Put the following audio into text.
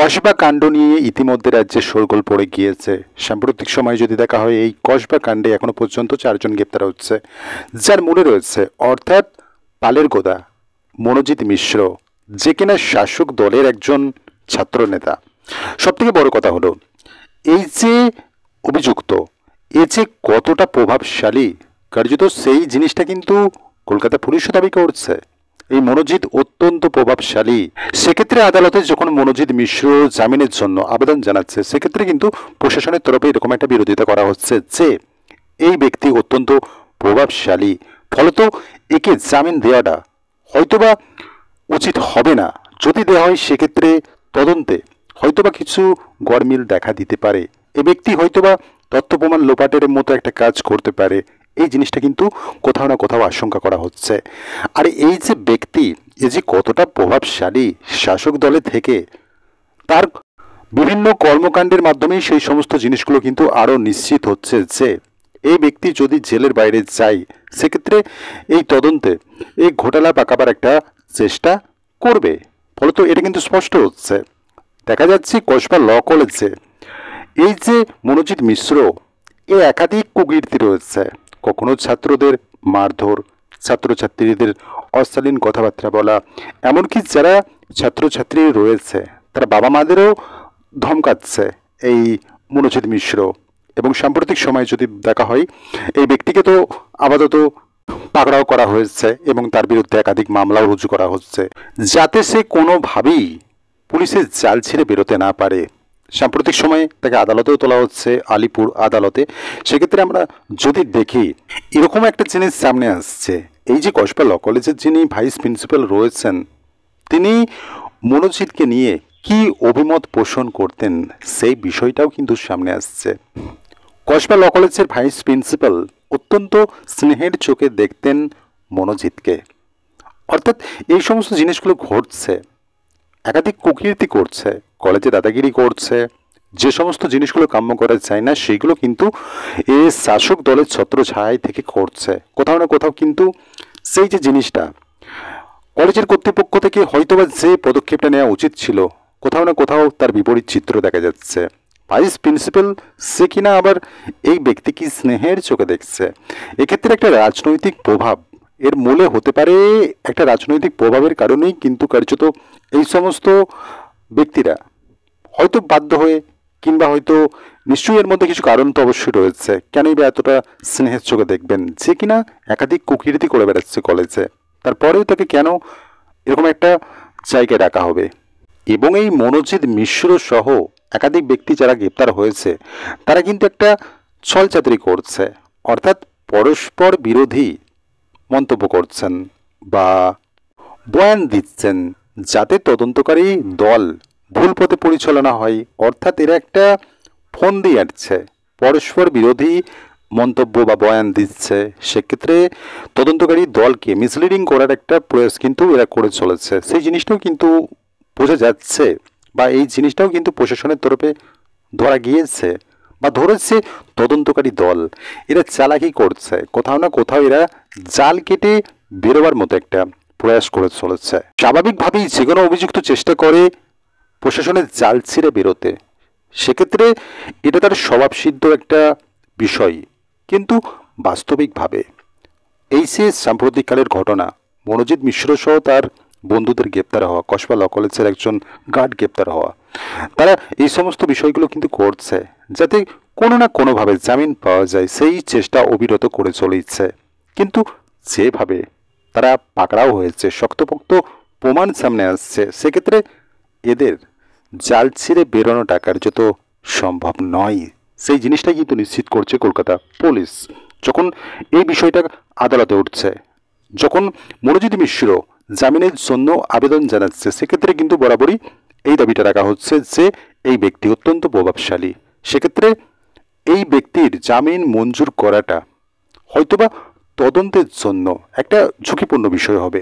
কসবা কাণ্ড নিয়ে ইতিমধ্যে রাজ্যে শোরগোল পড়ে গিয়েছে। সাম্প্রতিক সময়ে যদি দেখা হয়, এই কসবা কাণ্ডে এখনো পর্যন্ত 4 জন গ্রেপ্তার হচ্ছে, যার মূলে রয়েছে অর্থাৎ পালের গোদা মনোজিৎ মিশ্র, যে কিনা শাসক দলের একজন ছাত্র নেতা। সব থেকে বড় কথা হলো, এই যে অভিযুক্ত, এ যে কতটা প্রভাবশালী কার্যত সেই জিনিসটা কিন্তু কলকাতা পুলিশও দাবি করছে। এই মনোজিৎ অত্যন্ত প্রভাবশালী। সেক্ষেত্রে আদালতে যখন মনোজিৎ মিশ্র জামিনের জন্য আবেদন জানাচ্ছে, সেক্ষেত্রে কিন্তু প্রশাসনের তরফে এরকম একটা বিরোধিতা করা হচ্ছে যে এই ব্যক্তি অত্যন্ত প্রভাবশালী, ফলত একে জামিন দেওয়াটা হয়তোবা উচিত হবে না। যদি দেওয়া হয় সেক্ষেত্রে তদন্তে হয়তোবা কিছু গরমিল দেখা দিতে পারে। এ ব্যক্তি হয়তোবা তথ্য প্রমাণ লোপাটের মতো একটা কাজ করতে পারে। এই জিনিসটা কিন্তু কোথাও না কোথাও আশঙ্কা করা হচ্ছে। আর এই যে ব্যক্তি, এ যে কতটা প্রভাবশালী শাসক দলে থেকে, তার বিভিন্ন কর্মকাণ্ডের মাধ্যমেই সেই সমস্ত জিনিসগুলো কিন্তু আরও নিশ্চিত হচ্ছে যে এই ব্যক্তি যদি জেলের বাইরে যায়, সেক্ষেত্রে এই তদন্তে এই ঘোটালা পাকাবার একটা চেষ্টা করবে। ফলত এটা কিন্তু স্পষ্ট হচ্ছে। দেখা যাচ্ছে কসবা ল কলেজে এই যে মনোজিৎ মিশ্র, এ একাধিক কুকীর্তি রয়েছে। কখনো ছাত্রদের মারধর, ছাত্রছাত্রীদের অশালীন কথাবার্তা বলা, এমনকি যারা ছাত্রছাত্রী রয়েছে তারা বাবা মাদেরও ধমকাচ্ছে এই মনোজিৎ মিশ্র। এবং সাম্প্রতিক সময়ে যদি দেখা হয়, এই ব্যক্তিকে তো আপাতত পাকড়াও করা হয়েছে এবং তার বিরুদ্ধে একাধিক মামলাও রুজু করা হচ্ছে, যাতে সে কোনোভাবেই পুলিশের জাল ছেড়ে বেরোতে না পারে। সাম্প্রতিক সময়ে তাকে আদালতেও তোলা হচ্ছে, আলিপুর আদালতে। সেক্ষেত্রে আমরা যদি দেখি, এরকম একটা জিনিস সামনে আসছে, এই যে কসবা ল কলেজের যিনি ভাইস প্রিন্সিপাল রয়েছেন, তিনি মনোজিৎকে নিয়ে কি অভিমত পোষণ করতেন, সেই বিষয়টাও কিন্তু সামনে আসছে। কসবা ল কলেজের ভাইস প্রিন্সিপাল অত্যন্ত স্নেহের চোখে দেখতেন মনোজিৎকে। অর্থাৎ এই সমস্ত জিনিসগুলো ঘটছে, একাধিক কুকীর্তি করছে, কলেজে দাদাগিরি করছে, যে সমস্ত জিনিসগুলো কাম্য করা যায় না সেগুলো কিন্তু এই শাসক দলের ছত্রছায়ায় থেকে করছে। কোথাও না কোথাও কিন্তু সেই যে জিনিসটা কলেজের কর্তৃপক্ষ থেকে হয়তোবা যে পদক্ষেপটা নেওয়া উচিত ছিল, কোথাও না কোথাও তার বিপরীত চিত্র দেখা যাচ্ছে। ভাইস প্রিন্সিপাল সে কিনা আবার এই ব্যক্তিকে স্নেহের চোখে দেখছে। এক্ষেত্রে একটা রাজনৈতিক প্রভাব এর মূলে হতে পারে। একটা রাজনৈতিক প্রভাবের কারণেই কিন্তু কার্যত এই সমস্ত ব্যক্তিরা হয়তো বাধ্য হয়ে, কিংবা হয়তো নিশ্চয়ই এর মধ্যে কিছু কারণ তো অবশ্যই রয়েছে, কেনই বা এতটা স্নেহের চোখে দেখবেন যে কিনা একাধিক কুকীর্তি করে বেড়াচ্ছে কলেজে, তারপরেও তাকে কেন এরকম একটা জায়গায় রাখা হবে। এবং এই মনোজিৎ মিশ্র সহ একাধিক ব্যক্তি যারা গ্রেপ্তার হয়েছে, তারা কিন্তু একটা ছলচাতুরি করছে, অর্থাৎ পরস্পর বিরোধী মন্তব্য করছেন বা বয়ান দিচ্ছেন, যাতে তদন্তকারী দল ভুল পথে পরিচালনা হয়। অর্থাৎ এরা একটা ফোন দিয়ে আসছে, পরস্পর বিরোধী মন্তব্য বা বয়ান দিচ্ছে। সেক্ষেত্রে তদন্তকারী দলকে মিসলিডিং করার একটা প্রয়াস কিন্তু এরা করে চলেছে। সেই জিনিসটাও কিন্তু বোঝা যাচ্ছে, বা এই জিনিসটাও কিন্তু প্রশাসনের তরফে ধরা গিয়েছে বা ধরেছে তদন্তকারী দল। এরা চালাকি করছে, কোথাও না কোথাও এরা জাল কেটে বেরোবার মতো একটা প্রয়াস করে চলেছে। স্বাভাবিকভাবেই যে কোনো অভিযুক্ত চেষ্টা করে প্রশাসনের জাল ছিঁড়ে বেরোতে, সেক্ষেত্রে এটা তার স্বভাবসিদ্ধ একটা বিষয়। কিন্তু বাস্তবিকভাবে এই যে সাম্প্রতিককালের ঘটনা, মনোজিৎ মিশ্র সহ তার বন্ধুদের গ্রেপ্তার হওয়া, কসবা ল কলেজের একজন গার্ড গ্রেপ্তার হওয়া, তারা এই সমস্ত বিষয়গুলো কিন্তু করছে যাতে কোনো না কোনোভাবে জামিন পাওয়া যায়, সেই চেষ্টা অবিরত করে চলেছে। কিন্তু যেভাবে তারা পাকড়াও হয়েছে, শক্তপোক্ত প্রমাণ সামনে আসছে, সেক্ষেত্রে এদের জাল ছিঁড়ে বেরোনোটা কার্যত সম্ভব নয়। সেই জিনিসটাই কিন্তু নিশ্চিত করছে কলকাতা পুলিশ। যখন এই বিষয়টা আদালতে উঠছে, যখন মনোজিৎ মিশ্র জামিনের জন্য আবেদন জানাচ্ছে, সেক্ষেত্রে কিন্তু বরাবরই এই দাবিটা রাখা হচ্ছে যে এই ব্যক্তি অত্যন্ত প্রভাবশালী। সেক্ষেত্রে এই ব্যক্তির জামিন মঞ্জুর করাটা হয়তোবা তদন্তের জন্য একটা ঝুঁকিপূর্ণ বিষয় হবে।